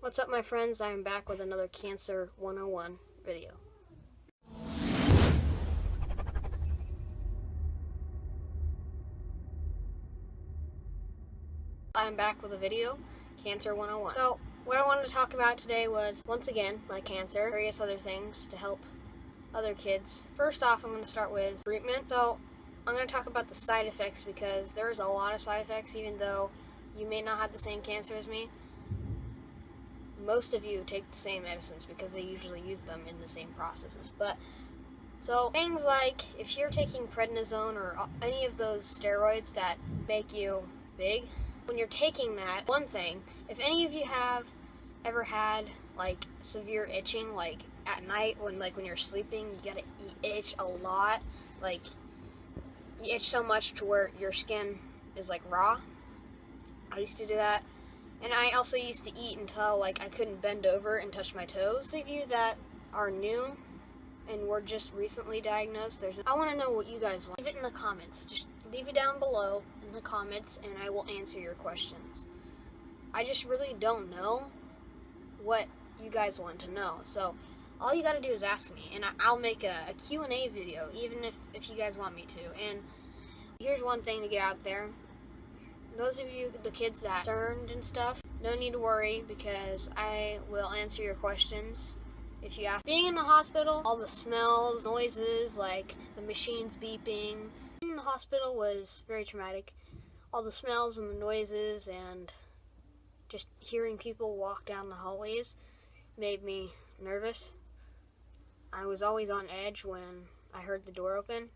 What's up, my friends? I am back with another Cancer 101 video. I'm back with a video, Cancer 101. So, what I wanted to talk about today was, once again, my cancer, various other things to help other kids. First off, I'm going to start with treatment. So, I'm going to talk about the side effects because there's a lot of side effects, even though you may not have the same cancer as me. Most of you take the same medicines because they usually use them in the same processes. So things like if you're taking prednisone or any of those steroids that make you big, when you're taking that, one thing, if any of you have ever had like severe itching, like at night when you're sleeping, you itch a lot, like you itch so much to where your skin is like raw. I used to do that. And I also used to eat until I couldn't bend over and touch my toes. Those of you that are new and were just recently diagnosed, I want to know what you guys want. Leave it in the comments. Just leave it down below in the comments and I will answer your questions. I just really don't know what you guys want to know. So all you got to do is ask me and I'll make a Q&A video even if you guys want me to. And here's one thing to get out there. Those of you, the kids that are concerned and stuff, no need to worry because I will answer your questions if you ask. Being in the hospital, all the smells, noises, like the machines beeping. Being in the hospital was very traumatic. All the smells and the noises and just hearing people walk down the hallways made me nervous. I was always on edge when I heard the door open.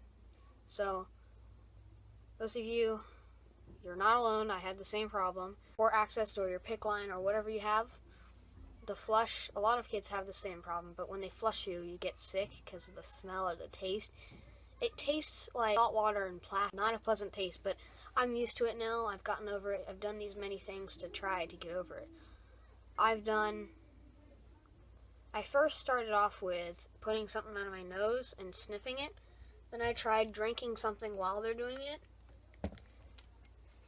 So, those of you, you're not alone. I had the same problem. Or access or your PICC line or whatever you have, the flush, a lot of kids have the same problem, but when they flush you, you get sick because of the smell or the taste. It tastes like salt water and plastic. Not a pleasant taste, but I'm used to it now. I've gotten over it. I've done these many things to try to get over it. I first started off with putting something on my nose and sniffing it. Then I tried drinking something while they're doing it.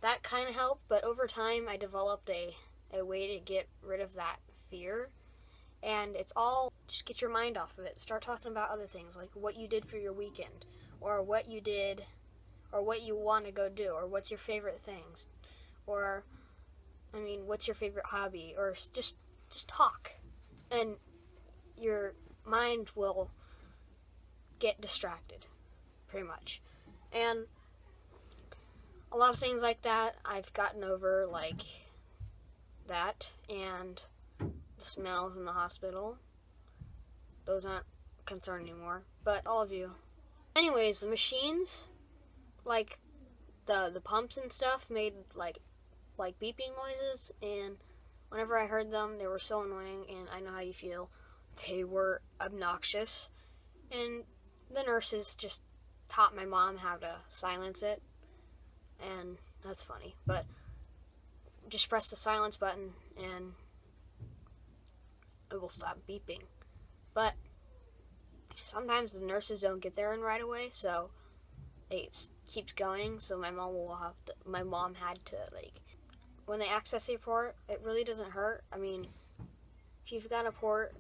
That kind of helped, but over time I developed a way to get rid of that fear. And it's all, just get your mind off of it. Start talking about other things, like what you did for your weekend, or what you did, or what you want to go do, or what's your favorite things, or, what's your favorite hobby, or just talk. And your mind will get distracted, pretty much. And a lot of things like that I've gotten over, like that, and the smells in the hospital. Those aren't a concern anymore, but all of you. Anyways, the machines, like the pumps and stuff, made like beeping noises, and whenever I heard them, they were so annoying, and I know how you feel. They were obnoxious, and the nurses just taught my mom how to silence it. And that's funny, but just press the silence button and it will stop beeping. But sometimes the nurses don't get there in right away, so it keeps going. So my mom had to, when they access the port, it really doesn't hurt. If you've got a port,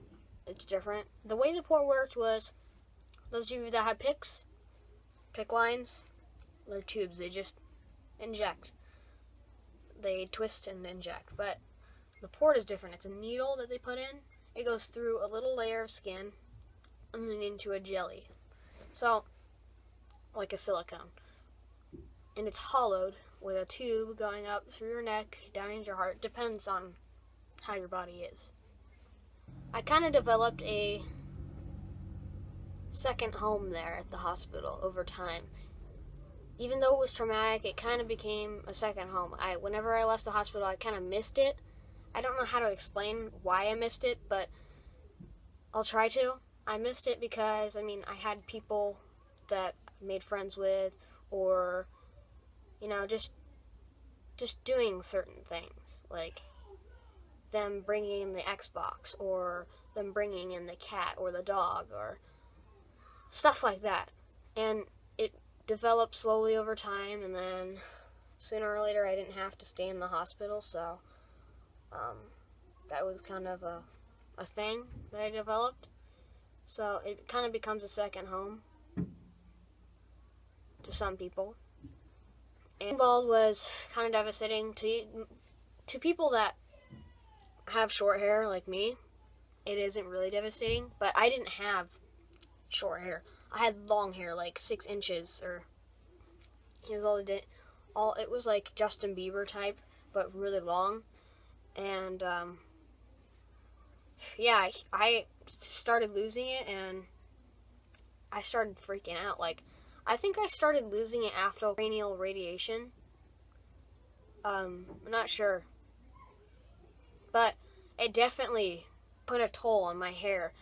it's different. The way the port worked was, those of you that have PICC lines, they're tubes. They just inject. They twist and inject, but the port is different. It's a needle that they put in. It goes through a little layer of skin and then into a jelly. So, like a silicone. And it's hollowed with a tube going up through your neck, down into your heart. Depends on how your body is. I kind of developed a second home there at the hospital over time. Even though it was traumatic, it kind of became a second home. Whenever I left the hospital, I kind of missed it. I don't know how to explain why I missed it, but I'll try to. I missed it because, I had people that I made friends with, or, just doing certain things, like them bringing in the Xbox, or them bringing in the cat or the dog, or stuff like that. And it developed slowly over time, and then sooner or later I didn't have to stay in the hospital, so that was kind of a thing that I developed. So it kind of becomes a second home to some people. And bald was kind of devastating to people that have short hair like me. It isn't really devastating, but I didn't have short hair. I had long hair, like 6 inches, or here's all it was like Justin Bieber type, but really long. And yeah, I started losing it, and I started freaking out. Like, I think I started losing it after cranial radiation. I'm not sure, but it definitely put a toll on my hair.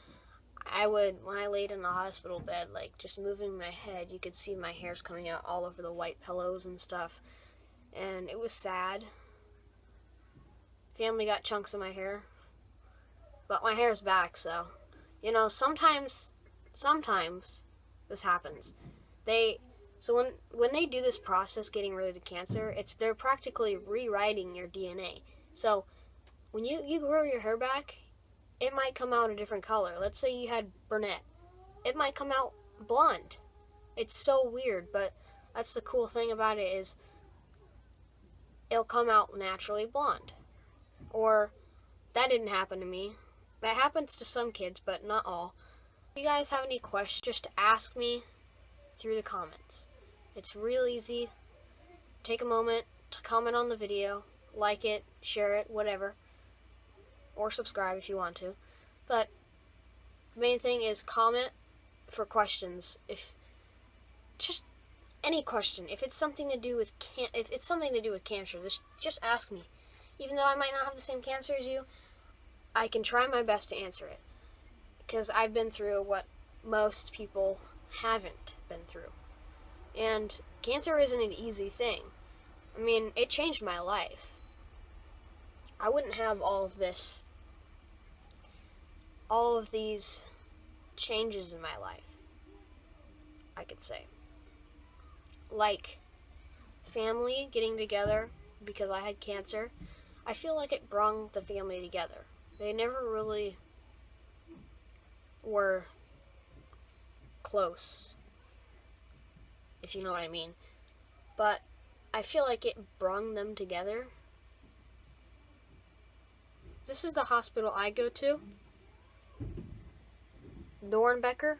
When I laid in the hospital bed, like, just moving my head, you could see my hair's coming out all over the white pillows and stuff, and it was sad. Family got chunks of my hair, but my hair's back, so, you know, sometimes this happens. So when they do this process, getting rid of the cancer, they're practically rewriting your DNA. So when you grow your hair back, it might come out a different color. Let's say you had brunette. It might come out blonde. It's so weird, but that's the cool thing about it, is it'll come out naturally blonde. Or, that didn't happen to me. That happens to some kids, but not all. If you guys have any questions, just ask me through the comments. It's real easy. Take a moment to comment on the video, like it, share it, whatever. Or subscribe if you want to. But the main thing is comment for questions. If just any question, if it's something to do with cancer, just ask me. Even though I might not have the same cancer as you, I can try my best to answer it, because I've been through what most people haven't been through. And cancer isn't an easy thing. I mean, it changed my life. I wouldn't have all of these changes in my life, I could say. Like family getting together because I had cancer. I feel like it brought the family together. They never really were close, if you know what I mean. But I feel like it brought them together. This is the hospital I go to. Dornbecker.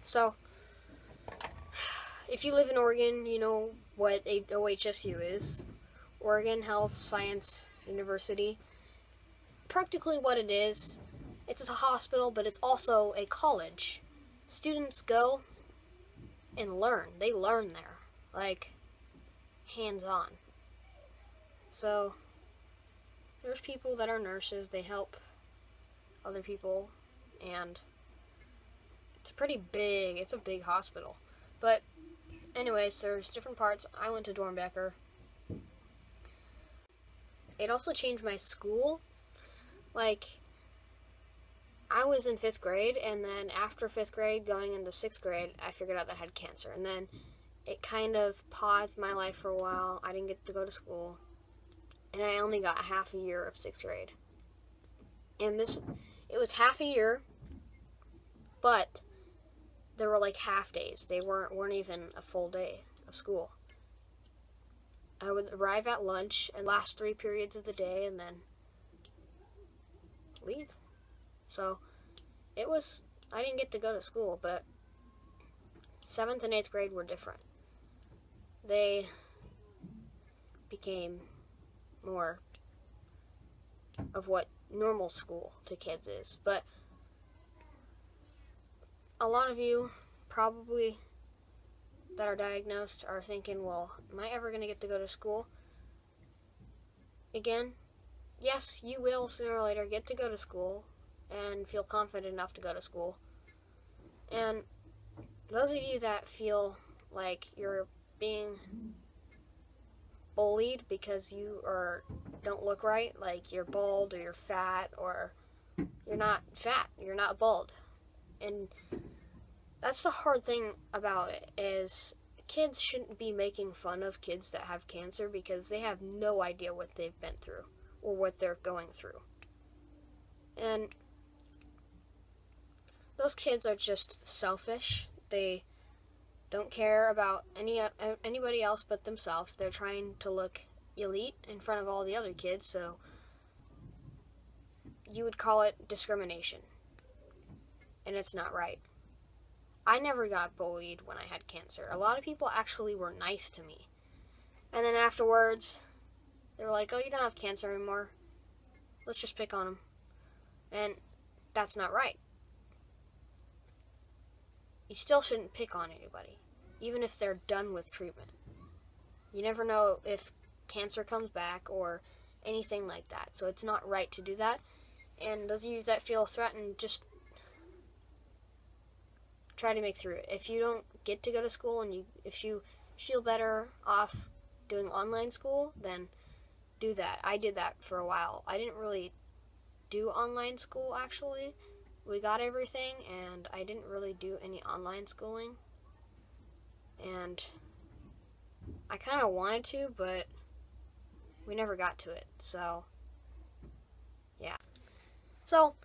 So, if you live in Oregon, you know what OHSU is. Oregon Health Science University. Practically what it is, it's a hospital, but it's also a college. Students go and learn. They learn there, like, hands-on. So, there's people that are nurses. They help other people, and it's a big hospital. But anyways, there's different parts. I went to Dornbecker. It also changed my school. Like, I was in 5th grade, and then after 5th grade, going into 6th grade, I figured out that I had cancer. And then it kind of paused my life for a while. I didn't get to go to school. And I only got half a year of 6th grade. And it was half a year, but there were like half days. They weren't even a full day of school. I would arrive at lunch and last 3 periods of the day and then leave. So I didn't get to go to school, but 7th and 8th grade were different. They became more of what normal school to kids is. But a lot of you probably that are diagnosed are thinking, well, am I ever going to get to go to school again? Yes, you will sooner or later get to go to school and feel confident enough to go to school. And those of you that feel like you're being bullied because you don't look right, like you're bald or you're fat, or you're not fat, you're not bald. And that's the hard thing about it, is kids shouldn't be making fun of kids that have cancer because they have no idea what they've been through or what they're going through. And those kids are just selfish. They don't care about anybody else but themselves. They're trying to look elite in front of all the other kids, so you would call it discrimination. And it's not right. I never got bullied when I had cancer. A lot of people actually were nice to me. And then afterwards, they were like, oh, you don't have cancer anymore. Let's just pick on them. And that's not right. You still shouldn't pick on anybody, even if they're done with treatment. You never know if cancer comes back or anything like that. So it's not right to do that. And those of you that feel threatened, just try to make through it. If you don't get to go to school and if you feel better off doing online school, then do that. I did that for a while. I didn't really do online school, actually. We got everything, and I didn't really do any online schooling. And I kind of wanted to, but we never got to it. So, yeah. So,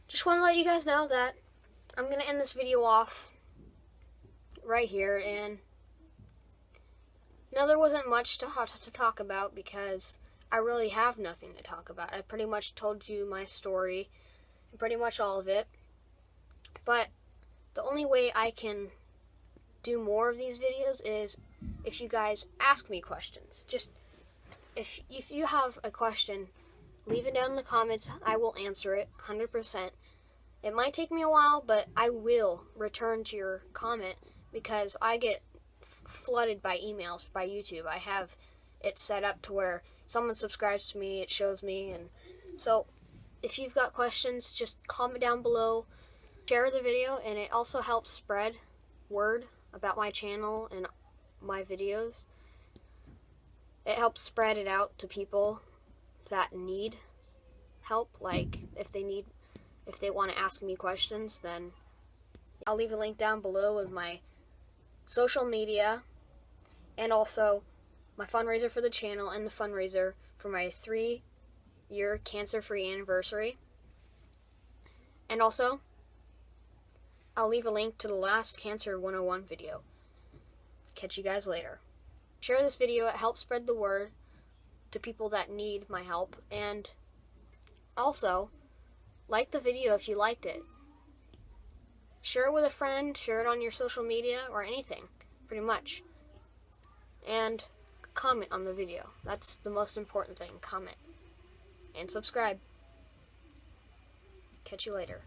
just want to let you guys know that I'm going to end this video off right here. And no, there wasn't much to talk about because I really have nothing to talk about. I pretty much told you my story, pretty much all of it. But the only way I can do more of these videos is if you guys ask me questions. Just if you have a question, leave it down in the comments. I will answer it 100%. It might take me a while, but I will return to your comment because I get flooded by emails by YouTube. I have it set up to where someone subscribes to me, it shows me, and so if you've got questions, just comment down below, share the video, and it also helps spread word about my channel and my videos. It helps spread it out to people that need help, like if they want to ask me questions, then I'll leave a link down below with my social media and also my fundraiser for the channel and the fundraiser for my 3-year cancer-free anniversary. And also, I'll leave a link to the last Cancer 101 video. Catch you guys later. Share this video, it helps spread the word to people that need my help, and also, like the video if you liked it. Share it with a friend, share it on your social media, or anything, pretty much. And comment on the video. That's the most important thing, comment. And subscribe. Catch you later.